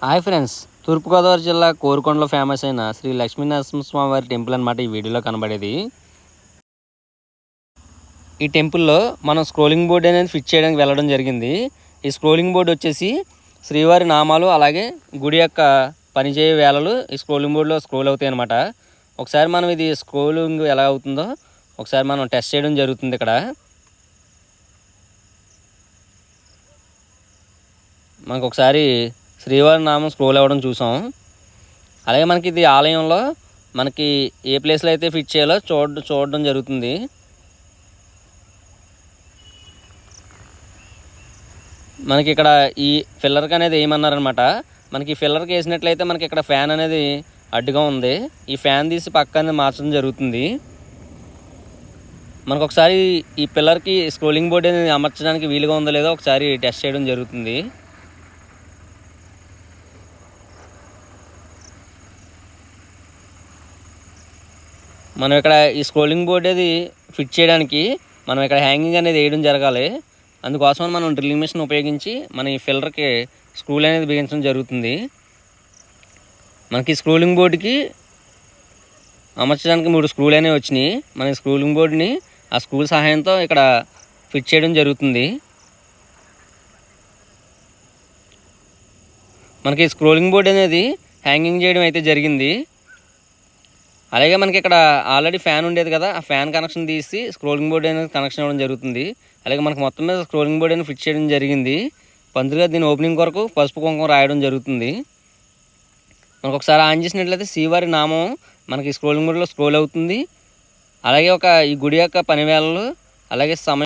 Hi friends, తూర్పుగోదావరి జిల్లా కోరుకొండలో famous అయిన శ్రీ లక్ష్మీనరసింహస్వామి వారి టెంపుల్ అనమాట ఈ వీడియోలో కనబడేది. ఈ టెంపుల్లో మనం స్క్రోలింగ్ బోర్డ్ అనేది ఫిట్ చేయడానికి వెళ్ళడం జరిగింది. ఈ స్క్రోలింగ్ బోర్డు వచ్చేసి శ్రీవారి నామాలు అలాగే గుడి యొక్క పనిచేయ వేళలు ఈ స్క్రోలింగ్ బోర్డులో స్క్రోల్ అవుతాయి అనమాట. ఒకసారి మనం ఇది స్క్రోలింగ్ ఎలా అవుతుందో ఒకసారి మనం టెస్ట్ చేయడం జరుగుతుంది. ఇక్కడ మనకు ఒకసారి శ్రీవారి నామం స్క్రోల్ అవ్వడం చూసాం. అలాగే మనకి ఇది ఆలయంలో మనకి ఏ ప్లేస్లో అయితే ఫిట్ చేయాలో చూడడం జరుగుతుంది. మనకి ఇక్కడ ఈ ఫిల్లర్కి అనేది ఏమన్నారనమాట, మనకి ఈ ఫిల్లర్కి వేసినట్లయితే మనకి ఇక్కడ ఫ్యాన్ అనేది అడ్డుగా ఉంది. ఈ ఫ్యాన్ తీసి పక్కన మార్చడం జరుగుతుంది. మనకు ఒకసారి ఈ పిల్లర్కి స్క్రోలింగ్ బోర్డ్ అనేది అమర్చడానికి వీలుగా ఉందో లేదో ఒకసారి టెస్ట్ చేయడం జరుగుతుంది. మనం ఇక్కడ ఈ స్క్రోలింగ్ బోర్డ్ అది ఫిట్ చేయడానికి మనం ఇక్కడ హ్యాంగింగ్ అనేది వేయడం జరగాలి. అందుకోసం మనం డ్రిల్లింగ్ మిషన్ ఉపయోగించి మన ఈ ఫిల్లర్కి స్క్రూలు అనేది బిగించడం జరుగుతుంది. మనకి స్క్రోలింగ్ బోర్డుకి అమర్చడానికి 3 స్క్రూలు అనేవి వచ్చినాయి. మన స్క్రోలింగ్ బోర్డుని ఆ స్క్రూల సహాయంతో ఇక్కడ ఫిట్ చేయడం జరుగుతుంది. మనకి స్క్రోలింగ్ బోర్డ్ అనేది హ్యాంగింగ్ చేయడం అయితే జరిగింది. అలాగే మనకి ఇక్కడ ఆల్రెడీ ఫ్యాన్ ఉండేది కదా, ఆ ఫ్యాన్ కనెక్షన్ తీసి స్క్రోలింగ్ బోర్డ్ అనేది కనెక్షన్ ఇవ్వడం జరుగుతుంది. అలాగే మనకు మొత్తం మీద స్క్రోలింగ్ బోర్డ్ అనేది ఫిట్ చేయడం జరిగింది. పంతులుగా దీని ఓపెనింగ్ కొరకు పసుపు కుంకుమ రాయడం జరుగుతుంది. మనకు ఒకసారి ఆన్ చేసినట్లయితే శ్రీవారి నామం మనకి స్క్రోలింగ్ బోర్డులో స్క్రోల్ అవుతుంది. అలాగే ఈ గుడి యొక్క పనివేళలు అలాగే సమయం